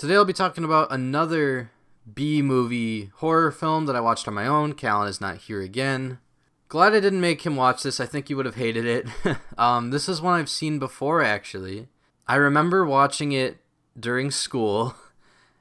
Today I'll be talking about another B-movie horror film that I watched on my own. Calan is not here again. Glad I didn't make him watch this. I think he would have hated it. This is one I've seen before, actually. I remember watching it during school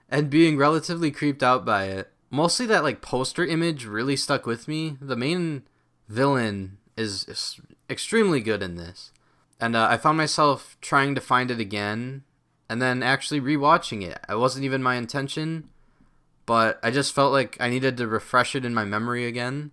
and being relatively creeped out by it. Mostly that poster image really stuck with me. The main villain is extremely good in this. And I found myself trying to find it again and then actually rewatching it. It wasn't even my intention, but I just felt like I needed to refresh it in my memory again,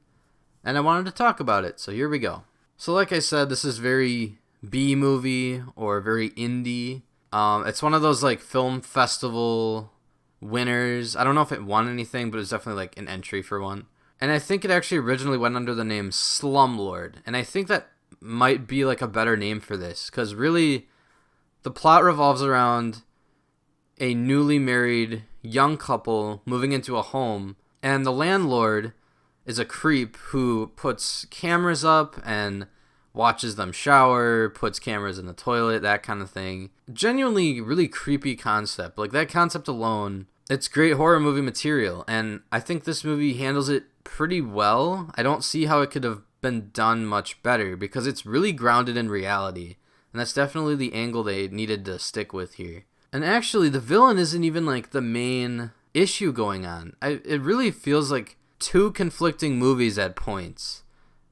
and I wanted to talk about it, so here we go. So like I said, this is very B-movie or very indie. It's one of those film festival winners. I don't know if it won anything, but it's definitely an entry for one. And I think it actually originally went under the name Slumlord, and I think that might be a better name for this, because really the plot revolves around a newly married young couple moving into a home, and the landlord is a creep who puts cameras up and watches them shower, puts cameras in the toilet, that kind of thing. Genuinely really creepy concept. That concept alone, it's great horror movie material, and I think this movie handles it pretty well. I don't see how it could have been done much better, because it's really grounded in reality. And that's definitely the angle they needed to stick with here. And actually, the villain isn't even the main issue going on. It really feels like two conflicting movies at points.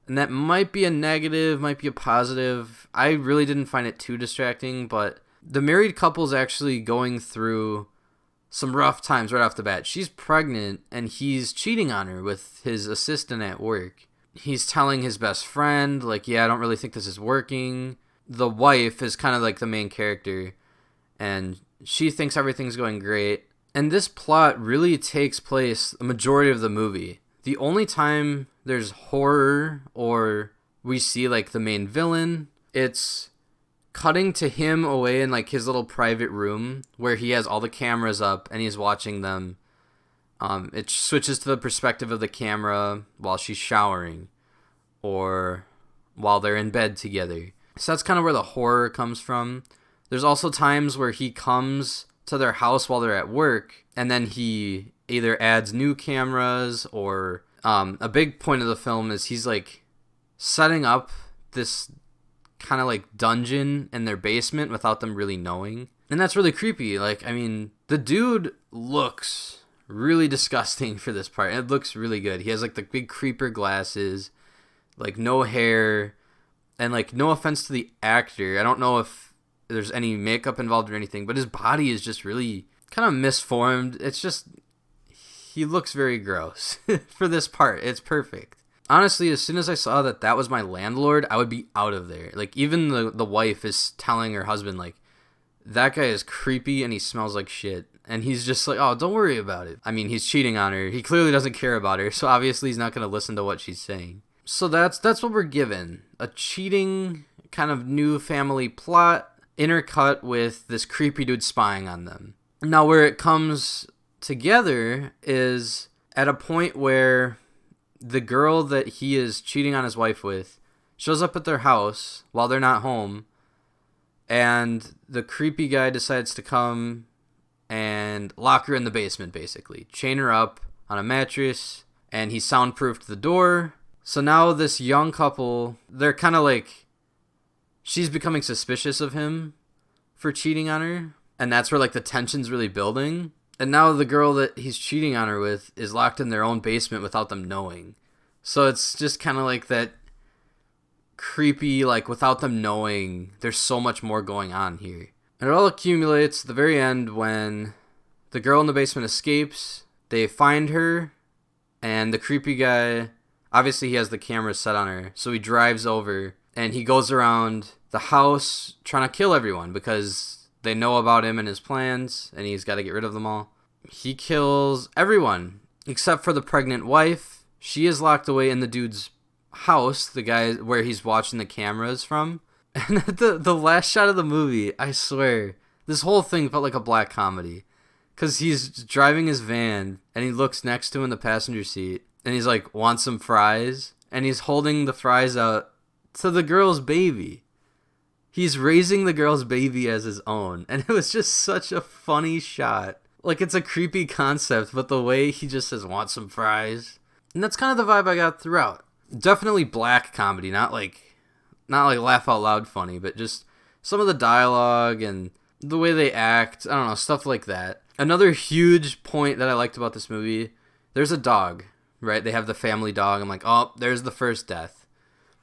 And that might be a negative, might be a positive. I really didn't find it too distracting, but the married couple's actually going through some rough times right off the bat. She's pregnant, and he's cheating on her with his assistant at work. He's telling his best friend, yeah, I don't really think this is working. The wife is kind of the main character, and she thinks everything's going great. And this plot really takes place the majority of the movie. The only time there's horror or we see the main villain, it's cutting to him away in his little private room where he has all the cameras up and he's watching them. It switches to the perspective of the camera while she's showering or while they're in bed together. So that's kind of where the horror comes from. There's also times where he comes to their house while they're at work, and then he either adds new cameras or a big point of the film is he's setting up this kind of dungeon in their basement without them really knowing. And that's really creepy. The dude looks really disgusting for this part. It looks really good. He has the big creeper glasses, no hair. And, no offense to the actor, I don't know if there's any makeup involved or anything, but his body is just really kind of misformed. It's just, he looks very gross for this part. It's perfect. Honestly, as soon as I saw that was my landlord, I would be out of there. Even the wife is telling her husband, that guy is creepy and he smells like shit. And he's just oh, don't worry about it. I mean, he's cheating on her. He clearly doesn't care about her, so obviously he's not going to listen to what she's saying. So that's what we're given. A cheating kind of new family plot intercut with this creepy dude spying on them. Now where it comes together is at a point where the girl that he is cheating on his wife with shows up at their house while they're not home, and the creepy guy decides to come and lock her in the basement, basically. Chain her up on a mattress, and he soundproofed the door. So now this young couple, they're kind of she's becoming suspicious of him for cheating on her. And that's where the tension's really building. And now the girl that he's cheating on her with is locked in their own basement without them knowing. So it's just kind of that creepy, without them knowing, there's so much more going on here. And it all accumulates at the very end when the girl in the basement escapes. They find her, and the creepy guy, obviously he has the camera set on her, so he drives over, and he goes around the house trying to kill everyone because they know about him and his plans, and he's got to get rid of them all. He kills everyone except for the pregnant wife. She is locked away in the dude's house, the guy where he's watching the cameras from. And the last shot of the movie, I swear, this whole thing felt like a black comedy. Because he's driving his van, and he looks next to him in the passenger seat, and he's want some fries? And he's holding the fries out to the girl's baby. He's raising the girl's baby as his own. And it was just such a funny shot. Like, it's a creepy concept, but the way he just says, want some fries? And that's kind of the vibe I got throughout. Definitely black comedy, not like laugh out loud funny, but just some of the dialogue and the way they act. I don't know, stuff like that. Another huge point that I liked about this movie, there's a dog, right? They have the family dog. I'm like, oh, there's the first death.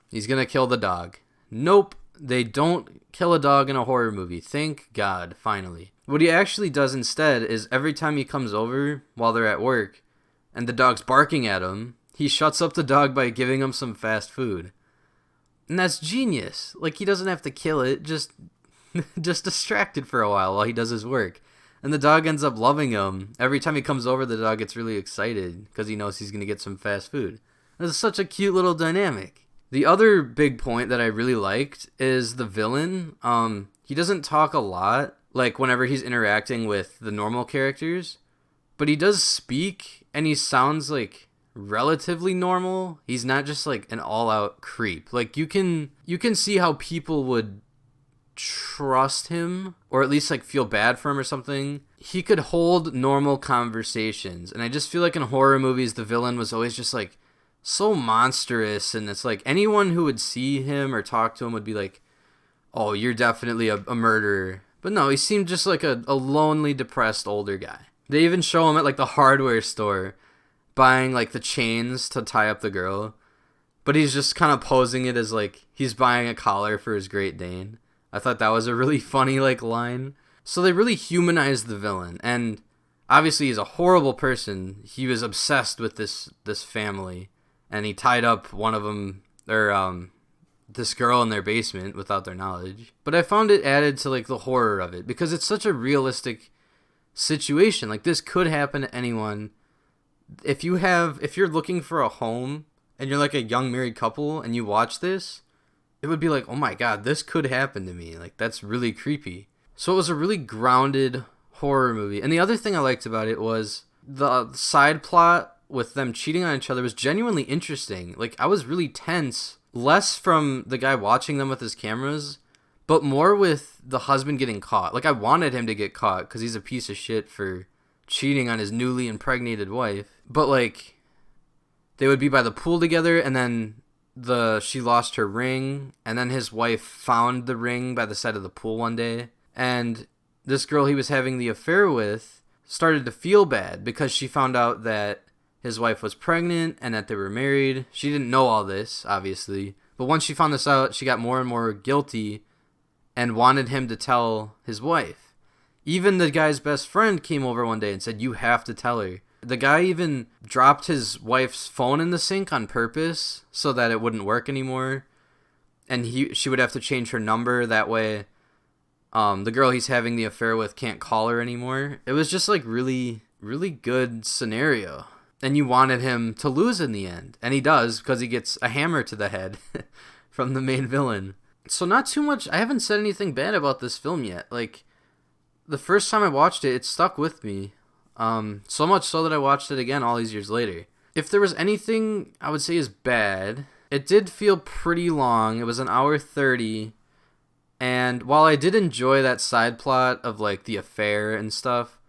He's going to kill the dog. Nope, they don't kill a dog in a horror movie. Thank God, finally. What he actually does instead is every time he comes over while they're at work and the dog's barking at him, he shuts up the dog by giving him some fast food. And that's genius. Like, he doesn't have to kill it, just distracted for a while he does his work. And the dog ends up loving him. Every time he comes over, the dog gets really excited because he knows he's going to get some fast food. It's such a cute little dynamic. The other big point that I really liked is the villain. He doesn't talk a lot, like whenever he's interacting with the normal characters, but he does speak, and he sounds like relatively normal. He's not just like an all-out creep. Like, you can see how people would trust him, or at least like feel bad for him or something. He could hold normal conversations, and I just feel like in horror movies the villain was always just like so monstrous, and it's like anyone who would see him or talk to him would be like, oh, you're definitely a murderer. But no, he seemed just like a lonely, depressed older guy. They even show him at like the hardware store buying like the chains to tie up the girl, but he's just kind of posing it as like he's buying a collar for his Great Dane. I thought that was a really funny like line. So they really humanized the villain, and obviously he's a horrible person. He was obsessed with this family, and he tied up one of them, or this girl in their basement without their knowledge. But I found it added to like the horror of it because it's such a realistic situation. Like, this could happen to anyone. If you're looking for a home and you're like a young married couple and you watch this, it would be like, oh my God, this could happen to me. Like, that's really creepy. So it was a really grounded horror movie. And the other thing I liked about it was the side plot with them cheating on each other was genuinely interesting. Like, I was really tense, less from the guy watching them with his cameras, but more with the husband getting caught. Like, I wanted him to get caught because he's a piece of shit for cheating on his newly impregnated wife. But like, they would be by the pool together, and then she lost her ring, and then his wife found the ring by the side of the pool one day, and this girl he was having the affair with started to feel bad because she found out that his wife was pregnant and that they were married. She didn't know all this, obviously, but once she found this out, she got more and more guilty and wanted him to tell his wife. Even the guy's best friend came over one day and said, you have to tell her. The guy even dropped his wife's phone in the sink on purpose so that it wouldn't work anymore, and she would have to change her number. That way the girl he's having the affair with can't call her anymore. It was just like really, really good scenario. And you wanted him to lose in the end. And he does, because he gets a hammer to the head from the main villain. So not too much. I haven't said anything bad about this film yet. Like, the first time I watched it, it stuck with me. So much so that I watched it again all these years later. If there was anything I would say is bad, it did feel pretty long. It was an hour 30. And while I did enjoy that side plot of like the affair and stuff,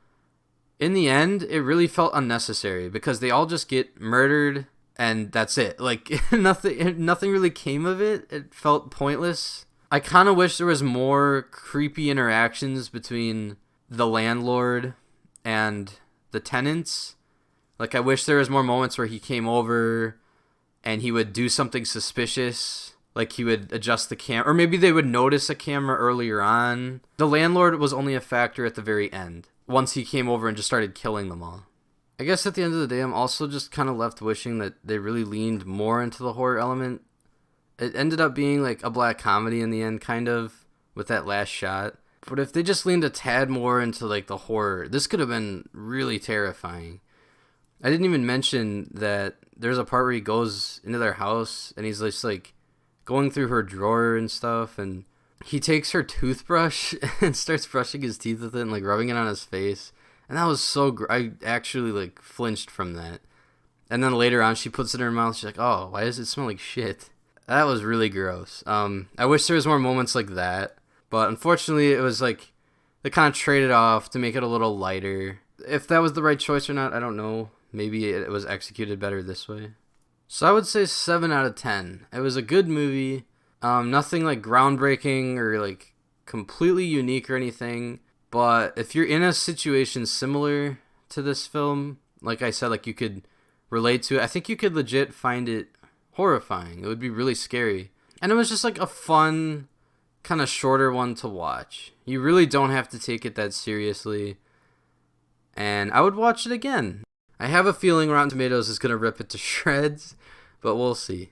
in the end, it really felt unnecessary because they all just get murdered and that's it. Like, nothing really came of it. It felt pointless. I kind of wish there was more creepy interactions between the landlord and the tenants. Like, I wish there was more moments where he came over and he would do something suspicious. Like, he would adjust the camera, or maybe they would notice a camera earlier on. The landlord was only a factor at the very end, once he came over and just started killing them all. I guess at the end of the day, I'm also just kind of left wishing that they really leaned more into the horror element. It ended up being like a black comedy in the end, kind of, with that last shot. But if they just leaned a tad more into like the horror, this could have been really terrifying. I didn't even mention that there's a part where he goes into their house and he's just like going through her drawer and stuff, and he takes her toothbrush and starts brushing his teeth with it and like rubbing it on his face. And that was so I actually like flinched from that. And then later on she puts it in her mouth. She's like, oh, why does it smell like shit? That was really gross. I wish there was more moments like that, but unfortunately it was like they kind of traded off to make it a little lighter. If that was the right choice or not, I don't know. Maybe it was executed better this way. So I would say 7 out of 10. It was a good movie. Nothing like groundbreaking or like completely unique or anything. But if you're in a situation similar to this film, like I said, like you could relate to it, I think you could legit find it horrifying. It would be really scary. And it was just like a fun, kind of shorter one to watch. You really don't have to take it that seriously. And I would watch it again. I have a feeling Rotten Tomatoes is going to rip it to shreds, but we'll see.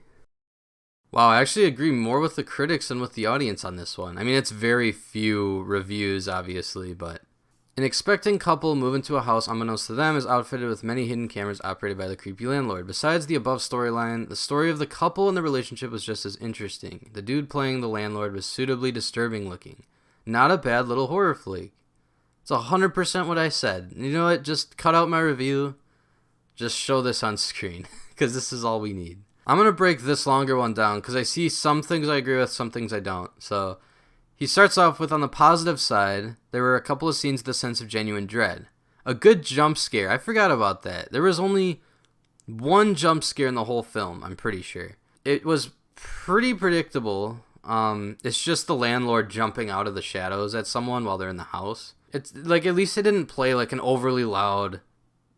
Wow, I actually agree more with the critics than with the audience on this one. I mean, it's very few reviews, obviously, but... An expecting couple move into a house unbeknownst to them is outfitted with many hidden cameras operated by the creepy landlord. Besides the above storyline, the story of the couple and the relationship was just as interesting. The dude playing the landlord was suitably disturbing looking. Not a bad little horror flick. It's 100% what I said. You know what? Just cut out my review. Just show this on screen, because this is all we need. I'm going to break this longer one down, because I see some things I agree with, some things I don't. So... He starts off with, on the positive side, there were a couple of scenes with a sense of genuine dread. A good jump scare. I forgot about that. There was only one jump scare in the whole film, I'm pretty sure. It was pretty predictable. It's just the landlord jumping out of the shadows at someone while they're in the house. It's like, at least it didn't play like an overly loud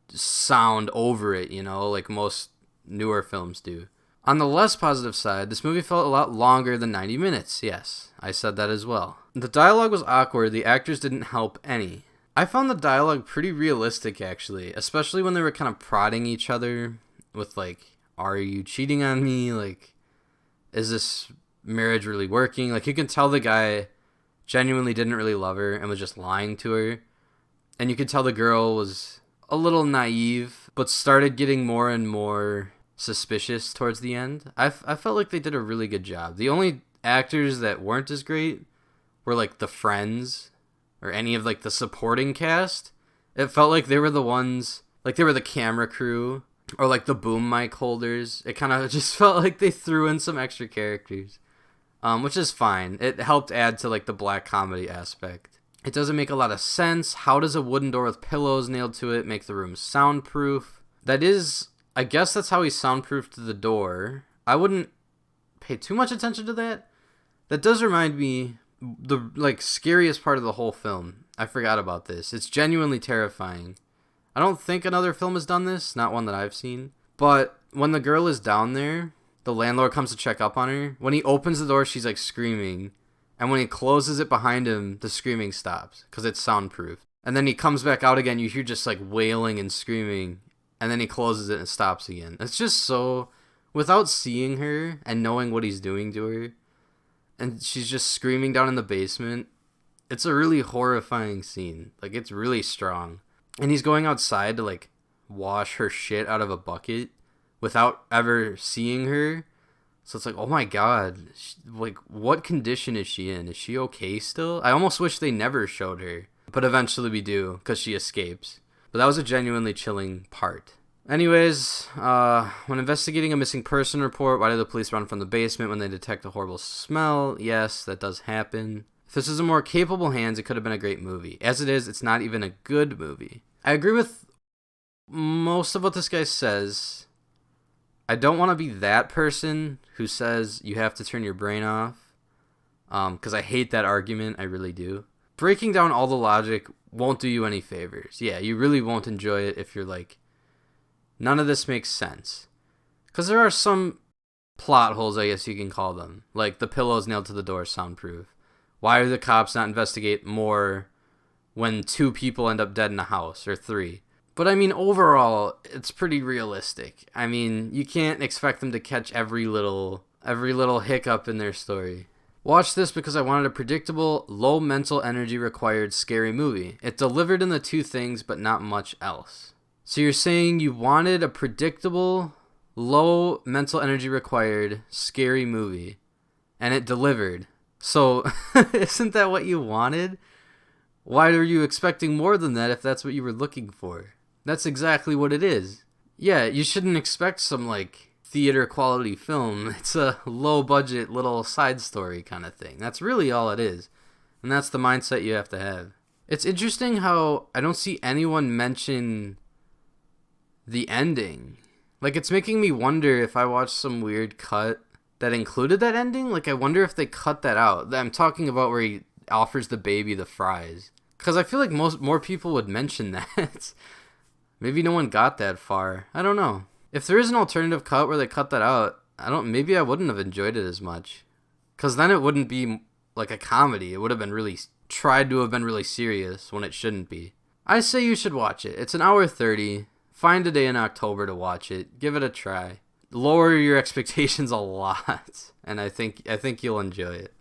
sound over it, you know, like most newer films do. On the less positive side, this movie felt a lot longer than 90 minutes. Yes, I said that as well. The dialogue was awkward. The actors didn't help any. I found the dialogue pretty realistic, actually, especially when they were kind of prodding each other with, like, are you cheating on me? Like, is this marriage really working? Like, you can tell the guy genuinely didn't really love her and was just lying to her. And you could tell the girl was a little naive, but started getting more and more suspicious towards the end. I felt like they did a really good job. The only actors that weren't as great were like the friends or any of like the supporting cast. It felt like they were the ones, like they were the camera crew or like the boom mic holders. It kind of just felt like they threw in some extra characters, which is fine. It helped add to like the black comedy aspect. It doesn't make a lot of sense. How does a wooden door with pillows nailed to it make the room soundproof? That is, I guess that's how he soundproofed the door. I wouldn't pay too much attention to that. That does remind me, the like scariest part of the whole film. I forgot about this. It's genuinely terrifying. I don't think another film has done this, not one that I've seen. But when the girl is down there, the landlord comes to check up on her. When he opens the door, she's like screaming. And when he closes it behind him, the screaming stops because it's soundproof. And then he comes back out again, you hear just like wailing and screaming. And then he closes it and stops again. It's just so, without seeing her and knowing what he's doing to her, and she's just screaming down in the basement, it's a really horrifying scene. Like, it's really strong. And he's going outside to, like, wash her shit out of a bucket without ever seeing her. So it's like, oh my god, like, what condition is she in? Is she okay still? I almost wish they never showed her. But eventually we do, because she escapes. But that was a genuinely chilling part. Anyways, when investigating a missing person report, why do the police run from the basement when they detect a horrible smell? Yes, that does happen. If this was in more capable hands, it could have been a great movie. As it is, it's not even a good movie. I agree with most of what this guy says. I don't want to be that person who says you have to turn your brain off, because I hate that argument. I really do. Breaking down all the logic won't do you any favors. Yeah, you really won't enjoy it if you're like, none of this makes sense. Because there are some plot holes, I guess you can call them. Like the pillows nailed to the door soundproof. Why do the cops not investigate more when 2 people end up dead in a house, or 3? But I mean, overall, it's pretty realistic. I mean, you can't expect them to catch every little hiccup in their story. Watch this because I wanted a predictable, low mental energy required scary movie. It delivered in the 2 things, but not much else. So you're saying you wanted a predictable, low mental energy required scary movie, and it delivered. So isn't that what you wanted? Why are you expecting more than that if that's what you were looking for? That's exactly what it is. Yeah, you shouldn't expect some like theater quality film. It's a low budget little side story kind of thing. That's really all it is. And that's the mindset you have to have. It's interesting how I don't see anyone mention the ending. Like, it's making me wonder if I watched some weird cut that included that ending. Like, I wonder if they cut that out. I'm talking about where he offers the baby the fries. Because I feel like more people would mention that. Maybe no one got that far. I don't know. If there is an alternative cut where they cut that out, maybe I wouldn't have enjoyed it as much. Because then it wouldn't be like a comedy. It would have been tried to have been really serious when it shouldn't be. I say you should watch it. It's an hour 30. Find a day in October to watch it. Give it a try. Lower your expectations a lot, and I think you'll enjoy it.